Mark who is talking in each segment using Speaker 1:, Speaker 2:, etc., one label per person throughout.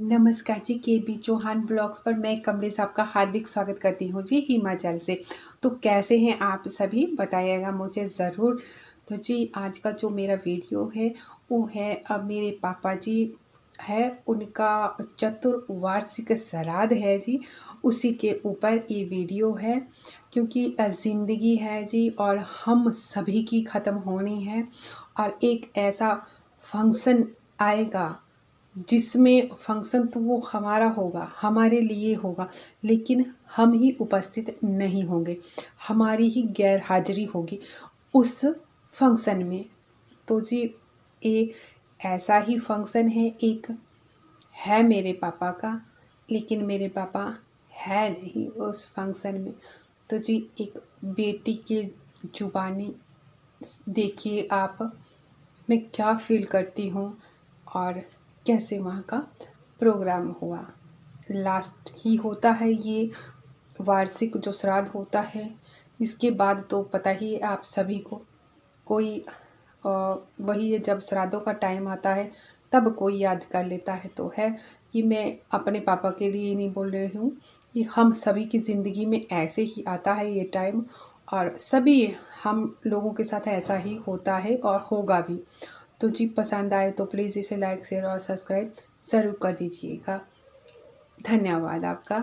Speaker 1: नमस्कार जी, केबी चौहान ब्लॉग्स पर मैं कमलेश आपका हार्दिक स्वागत करती हूँ जी हिमाचल से। तो कैसे हैं आप सभी बताइएगा मुझे ज़रूर। तो जी आज का जो मेरा वीडियो है वो है अब मेरे पापा जी है उनका चतुर्वार्षिक श्राद्ध है जी, उसी के ऊपर ये वीडियो है। क्योंकि ज़िंदगी है जी और हम सभी की ख़त्म होनी है और एक ऐसा फंक्शन आएगा जिसमें फंक्शन तो वो हमारा होगा, हमारे लिए होगा, लेकिन हम ही उपस्थित नहीं होंगे, हमारी ही गैर हाजिरी होगी उस फंक्शन में। तो जी ये ऐसा ही फंक्शन है, एक है मेरे पापा का, लेकिन मेरे पापा है नहीं उस फंक्शन में। तो जी एक बेटी की जुबानी देखिए आप, मैं क्या फील करती हूँ और कैसे वहाँ का प्रोग्राम हुआ। लास्ट ही होता है ये वार्षिक जो श्राद्ध होता है, इसके बाद तो पता ही है आप सभी को, कोई वही है जब श्राद्धों का टाइम आता है तब कोई याद कर लेता है। तो है ये, मैं अपने पापा के लिए ही नहीं बोल रही हूँ, ये हम सभी की ज़िंदगी में ऐसे ही आता है ये टाइम, और सभी हम लोगों के साथ ऐसा ही होता है और होगा भी। तो जी पसंद आए तो प्लीज़ इसे लाइक शेयर और सब्सक्राइब ज़रूर कर दीजिएगा। धन्यवाद आपका।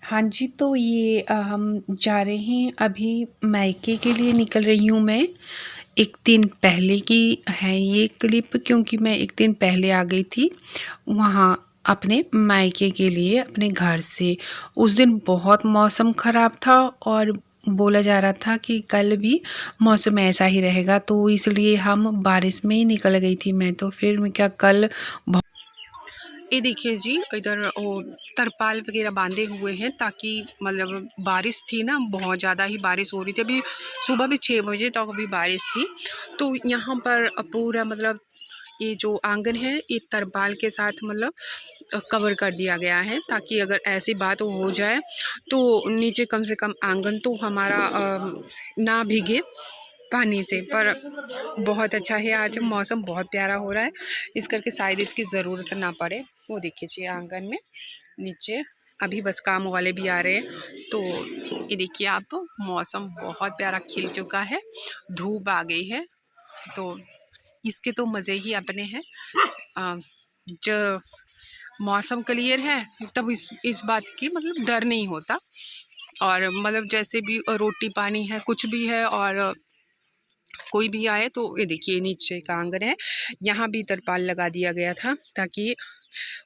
Speaker 1: हाँ जी, तो ये हम जा रहे हैं अभी मायके के लिए, निकल रही हूँ मैं। एक दिन पहले की है ये क्लिप, क्योंकि मैं एक दिन पहले आ गई थी वहाँ अपने मायके के लिए अपने घर से। उस दिन बहुत मौसम ख़राब था और बोला जा रहा था कि कल भी मौसम ऐसा ही रहेगा, तो इसलिए हम बारिश में ही निकल गई थी मैं। तो फिर मैं क्या कल ये देखिए जी, इधर वो तरपाल वगैरह बांधे हुए हैं ताकि मतलब बारिश थी ना, बहुत ज़्यादा ही बारिश हो रही थी। अभी सुबह भी 6 बजे तक अभी बारिश थी। तो यहाँ पर पूरा मतलब ये जो आंगन है ये तरपाल के साथ मतलब कवर कर दिया गया है, ताकि अगर ऐसी बात हो जाए तो नीचे कम से कम आंगन तो हमारा ना भीगे पानी से। पर बहुत अच्छा है, आज मौसम बहुत प्यारा हो रहा है, इस करके शायद इसकी ज़रूरत ना पड़े। वो देखिए जी आंगन में नीचे अभी बस काम वाले भी आ रहे हैं। तो ये देखिए आप, मौसम बहुत प्यारा खिल चुका है, धूप आ गई है, तो इसके तो मज़े ही अपने हैं। जो मौसम क्लियर है तब इस बात की मतलब डर नहीं होता, और मतलब जैसे भी रोटी पानी है कुछ भी है और कोई भी आए तो ये देखिए नीचे का आंगन है, यहाँ भी तरपाल लगा दिया गया था ताकि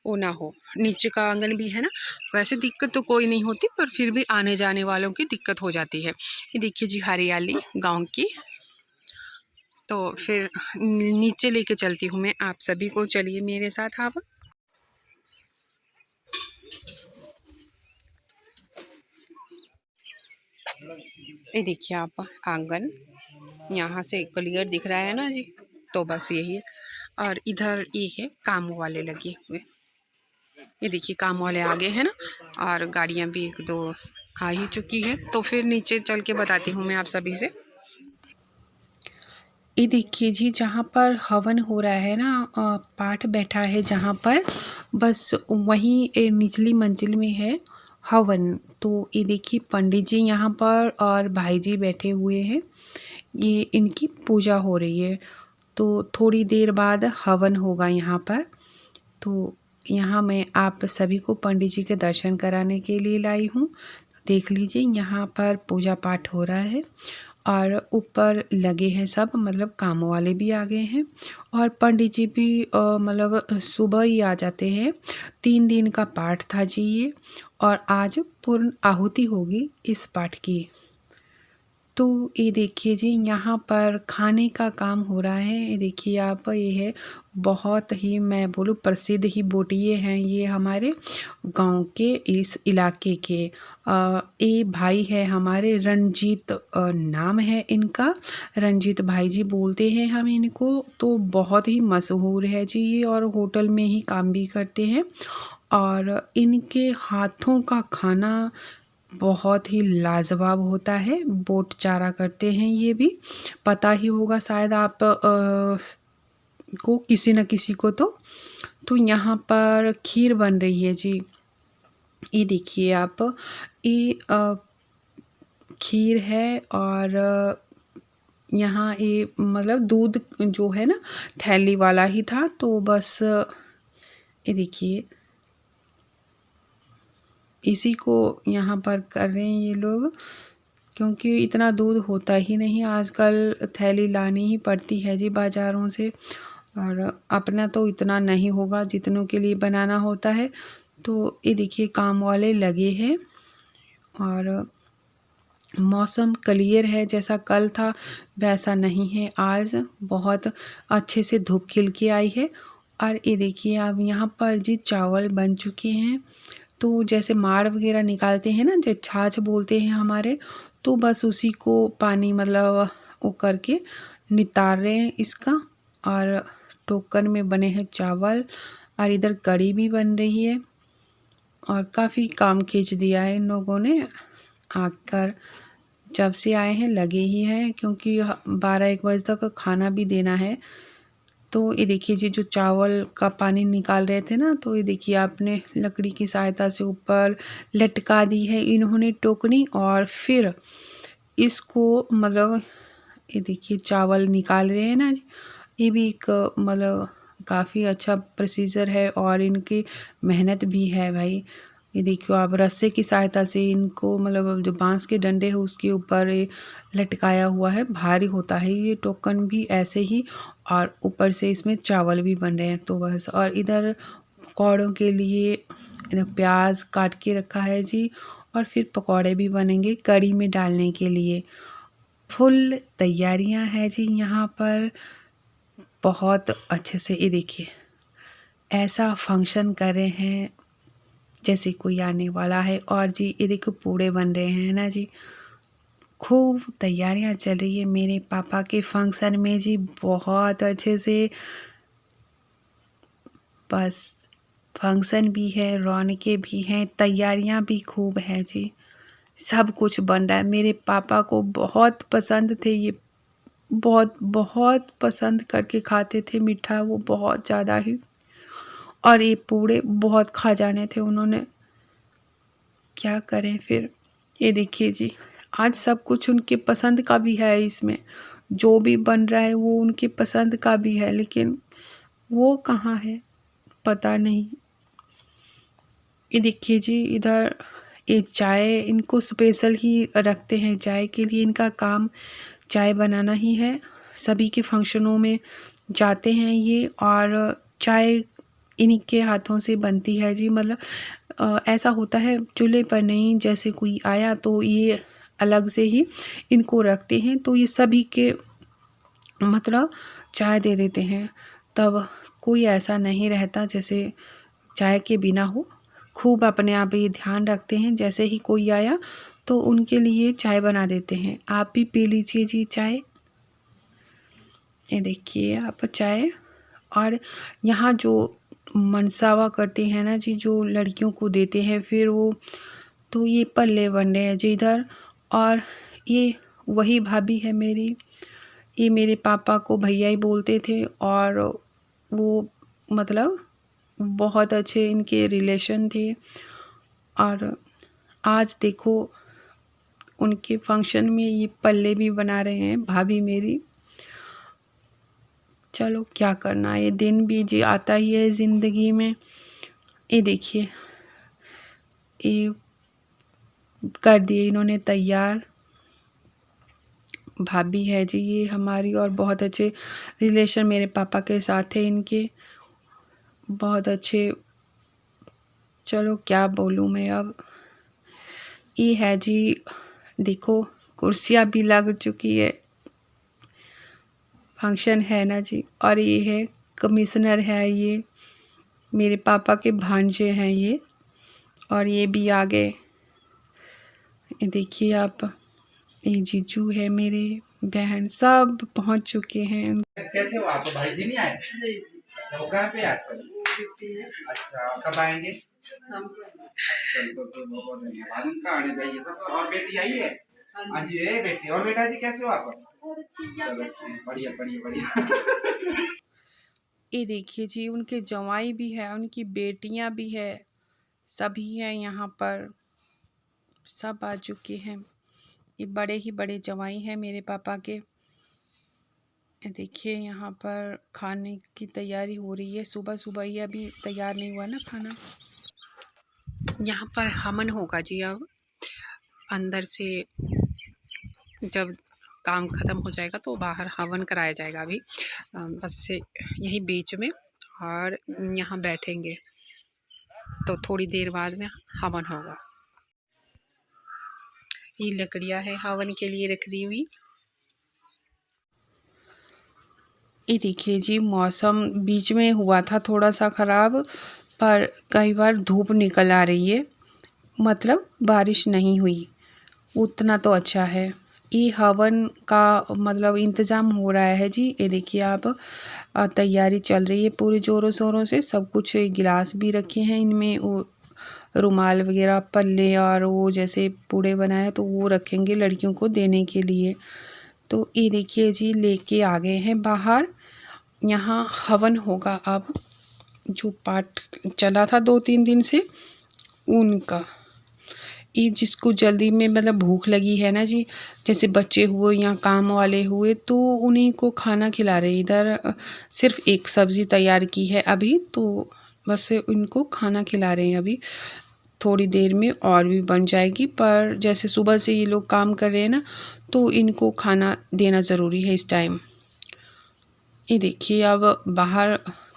Speaker 1: वो ना हो। नीचे का आंगन भी है ना, वैसे दिक्कत तो कोई नहीं होती, पर फिर भी आने जाने वालों की दिक्कत हो जाती है। ये देखिए जी हरियाली गांव की। तो फिर नीचे लेके चलती हूँ मैं आप सभी को, चलिए मेरे साथ आप। ये देखिए आप आंगन, यहाँ से क्लियर दिख रहा है ना जी, तो बस यही है। और इधर ये है काम वाले लगे हुए, ये देखिए काम वाले आगे हैं ना, और गाड़ियाँ भी एक दो आ ही चुकी है। तो फिर नीचे चल के बताती हूँ मैं आप सभी से। ये देखिए जी जहाँ पर हवन हो रहा है ना, पाठ बैठा है जहाँ पर, बस वहीं निचली मंजिल में है हवन। तो ये देखिए पंडित जी यहाँ पर और भाई जी बैठे हुए हैं, ये इनकी पूजा हो रही है। तो थोड़ी देर बाद हवन होगा यहाँ पर। तो यहाँ मैं आप सभी को पंडित जी के दर्शन कराने के लिए लाई हूँ। देख लीजिए यहाँ पर पूजा पाठ हो रहा है और ऊपर लगे हैं सब, मतलब काम वाले भी आ गए हैं और पंडित जी भी मतलब सुबह ही आ जाते हैं। 3 दिन का पाठ था जी ये, और आज पूर्ण आहुति होगी इस पाठ की। तो ये देखिए जी यहाँ पर खाने का काम हो रहा है। ये देखिए आप, ये है बहुत ही, मैं बोलूँ प्रसिद्ध ही बोटिये हैं ये हमारे गांव के, इस इलाके के। ये भाई है हमारे, रंजीत नाम है इनका, रंजीत भाई जी बोलते हैं हम इनको। तो बहुत ही मशहूर है जी ये, और होटल में ही काम भी करते हैं, और इनके हाथों का खाना बहुत ही लाजवाब होता है। बोट चारा करते हैं ये भी, पता ही होगा शायद आप को, किसी न किसी को। तो यहाँ पर खीर बन रही है जी। ये देखिए आप, ये खीर है और यहाँ ये मतलब दूध जो है ना थैली वाला ही था, तो बस ये देखिए इसी को यहाँ पर कर रहे हैं ये लोग, क्योंकि इतना दूध होता ही नहीं आजकल, थैली लानी ही पड़ती है जी बाज़ारों से, और अपना तो इतना नहीं होगा जितनों के लिए बनाना होता है। तो ये देखिए काम वाले लगे हैं और मौसम क्लियर है, जैसा कल था वैसा नहीं है, आज बहुत अच्छे से धूप खिल के आई है। और ये देखिए अब यहाँ पर जी चावल बन चुके हैं, तो जैसे माड़ वगैरह निकालते हैं ना, जो छाछ बोलते हैं हमारे, तो बस उसी को पानी मतलब वो करके नितार रहे हैं इसका। और टोकन में बने हैं चावल और इधर कढ़ी भी बन रही है, और काफ़ी काम खींच दिया है इन लोगों ने आकर, जब से आए हैं लगे ही हैं, क्योंकि 12-1 बजे तक खाना भी देना है। तो ये देखिए जी जो चावल का पानी निकाल रहे थे ना, तो ये देखिए आपने लकड़ी की सहायता से ऊपर लटका दी है इन्होंने टोकनी, और फिर इसको मतलब ये देखिए चावल निकाल रहे हैं ना जी। ये भी एक मतलब काफ़ी अच्छा प्रोसीजर है और इनकी मेहनत भी है भाई। ये देखियो आप रस्से की सहायता से इनको मतलब जो बांस के डंडे है उसके ऊपर ये लटकाया हुआ है, भारी होता है ये टोकन भी ऐसे ही, और ऊपर से इसमें चावल भी बन रहे हैं। तो बस, और इधर पकौड़ों के लिए इधर प्याज काट के रखा है जी, और फिर पकौड़े भी बनेंगे कढ़ी में डालने के लिए। फुल तैयारियां हैं जी यहाँ पर, बहुत अच्छे से। ये देखिए ऐसा फंक्शन कर रहे हैं जैसे कोई आने वाला है। और जी ये देखो पूड़े बन रहे हैं ना जी, खूब तैयारियां चल रही है मेरे पापा के फंक्शन में जी, बहुत अच्छे से। बस फंक्शन भी है, रौनकें भी हैं, तैयारियां भी खूब है जी, सब कुछ बन रहा है। मेरे पापा को बहुत पसंद थे ये, बहुत बहुत पसंद करके खाते थे मीठा वो, बहुत ज़्यादा ही। और ये पूड़े बहुत खा जाने थे उन्होंने, क्या करें फिर। ये देखिए जी आज सब कुछ उनके पसंद का भी है, इसमें जो भी बन रहा है वो उनके पसंद का भी है, लेकिन वो कहाँ है पता नहीं। ये देखिए जी इधर ये चाय इनको स्पेशल ही रखते हैं, चाय के लिए इनका काम चाय बनाना ही है। सभी के फंक्शनों में जाते हैं ये, और चाय इन्हीं के हाथों से बनती है जी। मतलब ऐसा होता है चूल्हे पर नहीं, जैसे कोई आया तो ये अलग से ही इनको रखते हैं, तो ये सभी के मतलब चाय दे देते हैं। तब कोई ऐसा नहीं रहता जैसे चाय के बिना हो, खूब अपने आप ये ध्यान रखते हैं, जैसे ही कोई आया तो उनके लिए चाय बना देते हैं। आप भी पी लीजिए जी चाय। ये देखिए आप चाय। और यहाँ जो मनसावा करते हैं ना जी, जो लड़कियों को देते हैं फिर वो, तो ये पल्ले बन रहे हैं जी इधर। और ये वही भाभी है मेरी, ये मेरे पापा को भैया ही बोलते थे, और वो मतलब बहुत अच्छे इनके रिलेशन थे। और आज देखो उनके फंक्शन में ये पल्ले भी बना रहे हैं भाभी मेरी। चलो क्या करना, ये दिन भी जी आता ही है ज़िंदगी में। ये देखिए ये कर दिए इन्होंने तैयार, भाभी है जी ये हमारी, और बहुत अच्छे रिलेशन मेरे पापा के साथ है इनके, बहुत अच्छे। चलो क्या बोलूँ मैं अब। ये है जी देखो कुर्सियाँ भी लग चुकी है, फंक्शन है ना जी। और ये है कमिश्नर है, ये मेरे पापा के भांजे हैं ये, और ये भी आ गए। ये देखिए आप, ये जीजू है मेरे, बहन सब पहुंच चुके हैं।
Speaker 2: कैसे हो आप? भाई जी नहीं आए? अच्छा वो कहाँ पे आजकल? अच्छा कब आएंगे? तो बहुत धन्यवाद उनका आने चाहिए सब। और बेटी आई है? हाँ जी ए बेटी। और बेटा जी कैसे हो आप? चलो बढ़िया बढ़िया बढ़िया।
Speaker 1: ये देखिए जी, उनके जवाई भी है, उनकी बेटियां भी है, सभी हैं यहाँ पर, सब आ चुके हैं। ये बड़े ही बड़े जवाई हैं मेरे पापा के। ये देखिए यहाँ पर खाने की तैयारी हो रही है। सुबह सुबह ही अभी तैयार नहीं हुआ ना खाना। यहाँ पर हवन होगा जी। अब अंदर से जब काम ख़त्म हो जाएगा तो बाहर हवन कराया जाएगा। अभी बस से यही बीच में, और यहाँ बैठेंगे तो थोड़ी देर बाद में हवन होगा। ये लकड़ियाँ है हवन के लिए रख दी हुई। ये देखिए जी, मौसम बीच में हुआ था थोड़ा सा ख़राब, पर कई बार धूप निकल आ रही है, मतलब बारिश नहीं हुई। उतना तो अच्छा है। ये हवन का मतलब इंतज़ाम हो रहा है जी। ये देखिए आप, तैयारी चल रही है पूरे ज़ोरों शोरों से। सब कुछ, गिलास भी रखे हैं इनमें, वो रुमाल वगैरह, पल्ले और वो जैसे पूड़े बनाए तो वो रखेंगे लड़कियों को देने के लिए। तो ये देखिए जी, लेके आ गए हैं बाहर। यहाँ हवन होगा अब, जो पाठ चला था 2-3 दिन से उनका। ये जिसको जल्दी में मतलब भूख लगी है ना जी, जैसे बच्चे हुए या काम वाले हुए, तो उन्हीं को खाना खिला रहे हैं। इधर सिर्फ एक सब्ज़ी तैयार की है अभी, तो बस इनको खाना खिला रहे हैं अभी। थोड़ी देर में और भी बन जाएगी, पर जैसे सुबह से ये लोग काम कर रहे हैं ना, तो इनको खाना देना ज़रूरी है इस टाइम। ये देखिए अब बाहर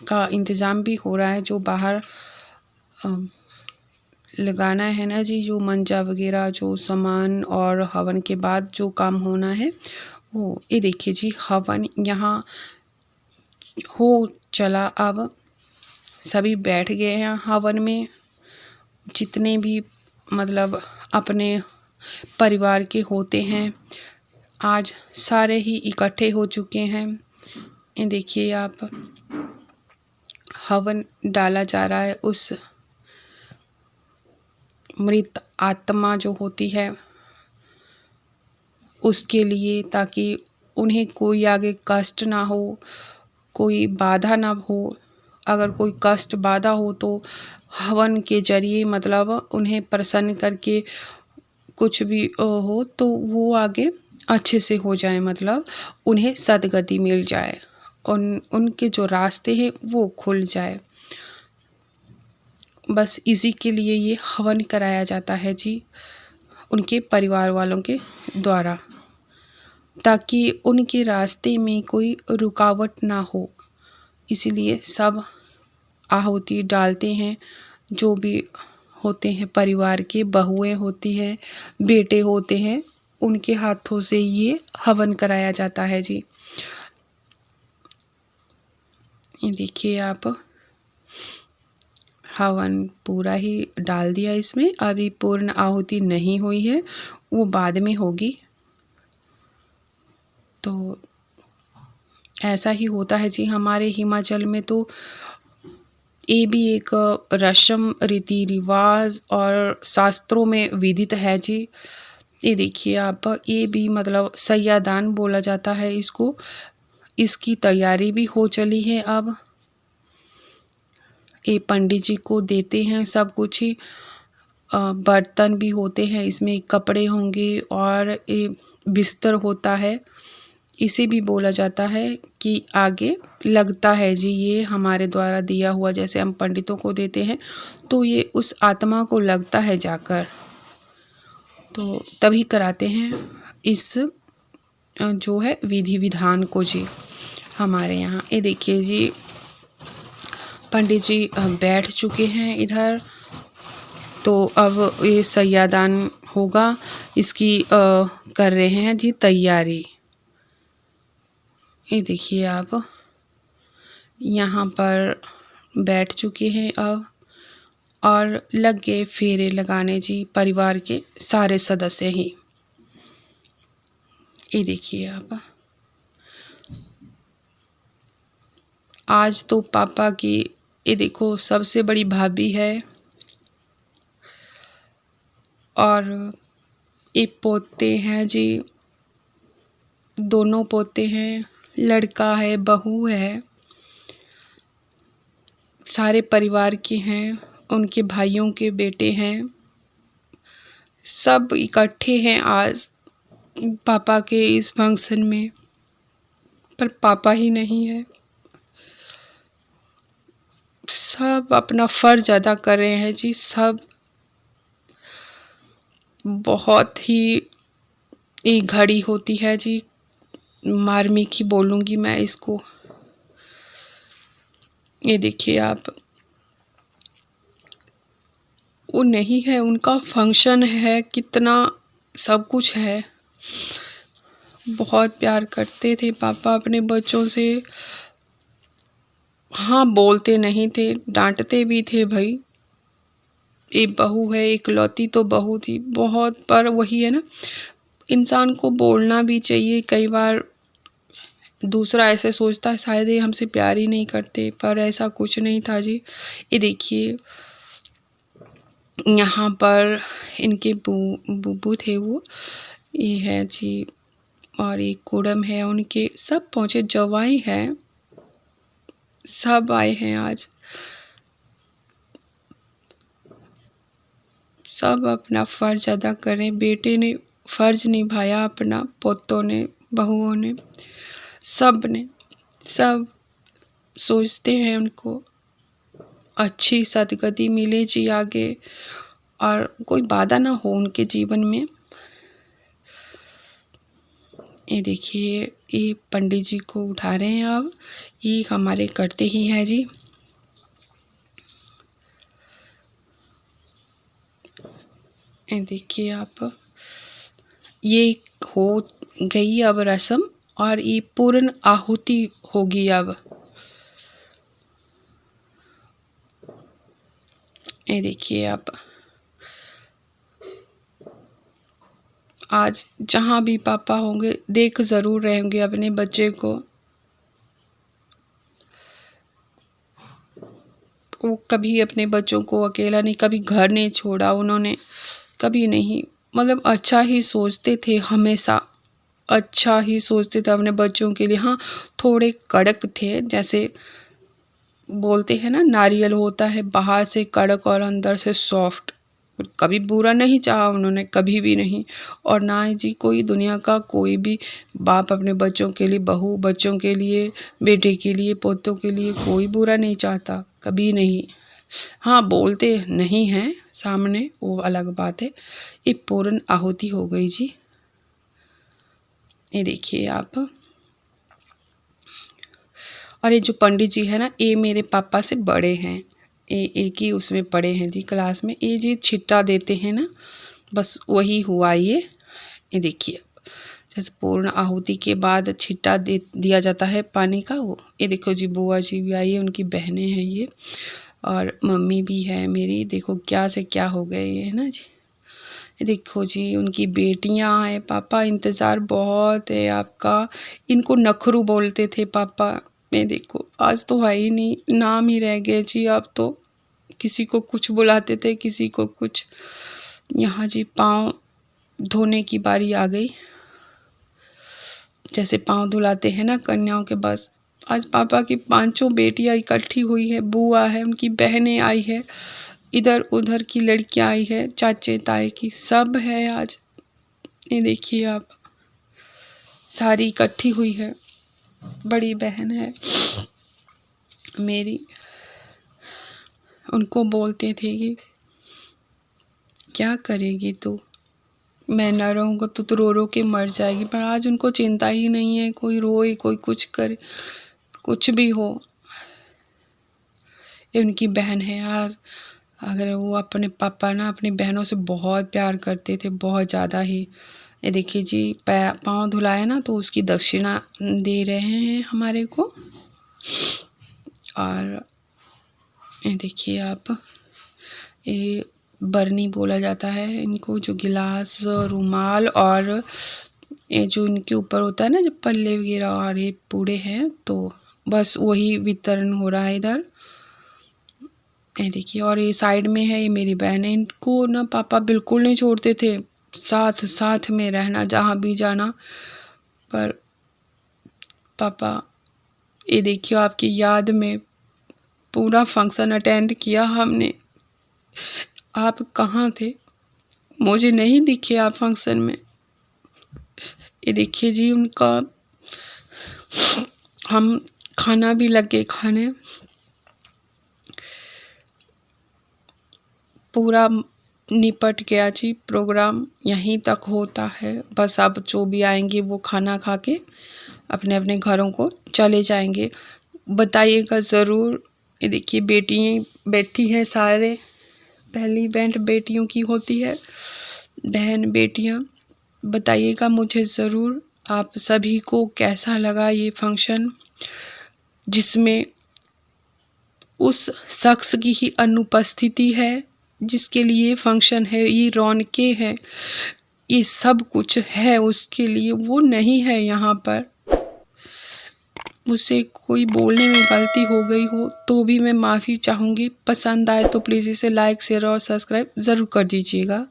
Speaker 1: का इंतज़ाम भी हो रहा है, जो बाहर लगाना है ना जी, जो मंजा वगैरह जो सामान, और हवन के बाद जो काम होना है वो। ये देखिए जी, हवन यहाँ हो चला। अब सभी बैठ गए हैं हवन में, जितने भी मतलब अपने परिवार के होते हैं, आज सारे ही इकट्ठे हो चुके हैं। ये देखिए आप, हवन डाला जा रहा है उस मृत आत्मा जो होती है उसके लिए, ताकि उन्हें कोई आगे कष्ट ना हो, कोई बाधा ना हो। अगर कोई कष्ट बाधा हो तो हवन के जरिए मतलब उन्हें प्रसन्न करके कुछ भी हो तो वो आगे अच्छे से हो जाए, मतलब उन्हें सद्गति मिल जाए, उनके जो रास्ते हैं वो खुल जाए। बस इसी के लिए ये हवन कराया जाता है जी, उनके परिवार वालों के द्वारा, ताकि उनके रास्ते में कोई रुकावट ना हो। इसीलिए सब आहुति डालते हैं, जो भी होते हैं परिवार के, बहुएं होती हैं, बेटे होते हैं, उनके हाथों से ये हवन कराया जाता है जी। ये देखिए आप, हवन पूरा ही डाल दिया इसमें। अभी पूर्ण आहुति नहीं हुई है, वो बाद में होगी। तो ऐसा ही होता है जी हमारे हिमाचल में। तो ये भी एक रस्म, रीति रिवाज और शास्त्रों में विदित है जी। ये देखिए आप, ये भी मतलब सैयादान बोला जाता है इसको। इसकी तैयारी भी हो चली है अब। ये पंडित जी को देते हैं सब कुछ ही, बर्तन भी होते हैं इसमें, कपड़े होंगे और ये बिस्तर होता है। इसे भी बोला जाता है कि आगे लगता है जी, ये हमारे द्वारा दिया हुआ, जैसे हम पंडितों को देते हैं तो ये उस आत्मा को लगता है जाकर, तो तभी कराते हैं इस जो है विधि विधान को जी हमारे यहाँ। ये देखिए जी, पंडित जी बैठ चुके हैं इधर। तो अब ये सैयादान होगा, इसकी कर रहे हैं जी तैयारी। ये देखिए आप, यहाँ पर बैठ चुके हैं अब, और लग गए फेरे लगाने जी परिवार के सारे सदस्य ही। ये देखिए आप, आज तो पापा की, ये देखो सबसे बड़ी भाभी है, और ये पोते हैं जी, दोनों पोते हैं, लड़का है बहू है। सारे परिवार के हैं, उनके भाइयों के बेटे हैं, सब इकट्ठे हैं आज पापा के इस फंक्शन में, पर पापा ही नहीं है। सब अपना फ़र्ज अदा कर रहे हैं जी। सब बहुत ही एक घड़ी होती है जी, मार्मिक ही बोलूँगी मैं इसको। ये देखिए आप, वो नहीं है, उनका फंक्शन है, कितना सब कुछ है। बहुत प्यार करते थे पापा अपने बच्चों से। हाँ, बोलते नहीं थे, डांटते भी थे भाई। एक बहू है, इकलौती तो बहू थी बहुत, पर वही है ना, इंसान को बोलना भी चाहिए। कई बार दूसरा ऐसे सोचता है शायद ये हमसे प्यार ही नहीं करते, पर ऐसा कुछ नहीं था जी। ये देखिए यहाँ पर इनके बुबू थे वो, ये है जी, और एक कुड़म है उनके, सब पहुँचे, जवाई हैं, सब आए हैं आज। सब अपना फ़र्ज अदा करें। बेटे ने फ़र्ज निभाया अपना, पोतों ने, बहुओं ने, सब ने, सब सोचते हैं उनको अच्छी सदगति मिले जी आगे, और कोई बाधा ना हो उनके जीवन में। ये देखिए, ये पंडित जी को उठा रहे हैं अब, ये हमारे करते ही हैं जी। ये देखिए आप, ये हो गई अब रस्म, और ये पूर्ण आहुति होगी अब। ये देखिए आप, आज जहाँ भी पापा होंगे देख ज़रूर रहे होंगे अपने बच्चे को। वो कभी अपने बच्चों को अकेला नहीं, कभी घर नहीं छोड़ा उन्होंने, कभी नहीं। मतलब अच्छा ही सोचते थे, हमेशा अच्छा ही सोचते थे अपने बच्चों के लिए। हाँ, थोड़े कड़क थे, जैसे बोलते हैं ना, नारियल होता है बाहर से कड़क और अंदर से सॉफ्ट। कभी बुरा नहीं चाहा उन्होंने, कभी भी नहीं। और ना ही जी कोई दुनिया का कोई भी बाप अपने बच्चों के लिए, बहू बच्चों के लिए, बेटे के लिए, पोतों के लिए कोई बुरा नहीं चाहता, कभी नहीं। हाँ, बोलते नहीं हैं सामने, वो अलग बात है। ये पूर्ण आहुति हो गई जी। ये देखिए आप, और ये जो पंडित जी है ना, ये मेरे पापा से बड़े हैं, ये एक ही उसमें पढ़े हैं जी क्लास में। ये जी छिट्टा देते हैं ना, बस वही हुआ ये देखिए, जैसे पूर्ण आहुति के बाद छिट्टा दे दिया जाता है पानी का, वो ये देखो जी, बुआ जी भी आई है, उनकी बहनें हैं ये, और मम्मी भी है मेरी। देखो क्या से क्या हो गए ये, है ना जी। ये देखो जी, उनकी बेटियां हैं। पापा इंतज़ार बहुत है आपका, इनको नखरू बोलते थे पापा। ये देखो आज तो है ही नहीं, नाम ही रह गए जी। अब तो किसी को कुछ बुलाते थे, किसी को कुछ। यहाँ जी पाँव धोने की बारी आ गई, जैसे पाँव धुलाते हैं ना कन्याओं के, बस आज पापा की पांचों बेटियां इकट्ठी हुई है, बुआ है, उनकी बहनें आई है, इधर उधर की लड़कियां आई है, चाचे ताए की, सब है आज। ये देखिए आप, सारी इकट्ठी हुई है। बड़ी बहन है मेरी, उनको बोलते थे कि क्या करेगी तू, मैं न रहूँगा तो रो रो के मर जाएगी। पर आज उनको चिंता ही नहीं है, कोई रोए कोई कुछ करे, कुछ भी हो। ये उनकी बहन है यार। अगर वो अपने पापा ना अपनी बहनों से बहुत प्यार करते थे, बहुत ज़्यादा ही। ये देखिए जी, पाँव धुलाया ना, तो उसकी दक्षिणा दे रहे हैं हमारे को। और ये देखिए आप, ये बरनी बोला जाता है इनको, जो गिलास, रुमाल, और ये जो इनके ऊपर होता है ना, जब पल्ले वगैरह, और ये पूरे हैं, तो बस वही वितरण हो रहा है इधर। ये देखिए, और ये साइड में है, ये मेरी बहन है। इनको ना पापा बिल्कुल नहीं छोड़ते थे, साथ साथ में रहना, जहाँ भी जाना। पर पापा, ये देखिए आपकी याद में पूरा फंक्शन अटेंड किया हमने। आप कहाँ थे? मुझे नहीं दिखे आप फंक्शन में। ये देखिए जी, उनका हम खाना भी लगे खाने। पूरा निपट गया जी, प्रोग्राम यहीं तक होता है। बस अब जो भी आएंगे वो खाना खा के अपने अपने घरों को चले जाएंगे। बताइएगा ज़रूर। ये देखिए बेटियाँ बैठी हैं सारे। पहली इवेंट बेटियों की होती है, बहन बेटियाँ। बताइएगा मुझे ज़रूर आप सभी को कैसा लगा ये फंक्शन, जिसमें उस शख्स की ही अनुपस्थिति है जिसके लिए फंक्शन है। ये रौनकें हैं, ये सब कुछ है उसके लिए, वो नहीं है यहाँ पर। मुझसे कोई बोलने में गलती हो गई हो तो भी मैं माफ़ी चाहूँगी। पसंद आए तो प्लीज़ इसे लाइक, शेयर और सब्सक्राइब ज़रूर कर दीजिएगा।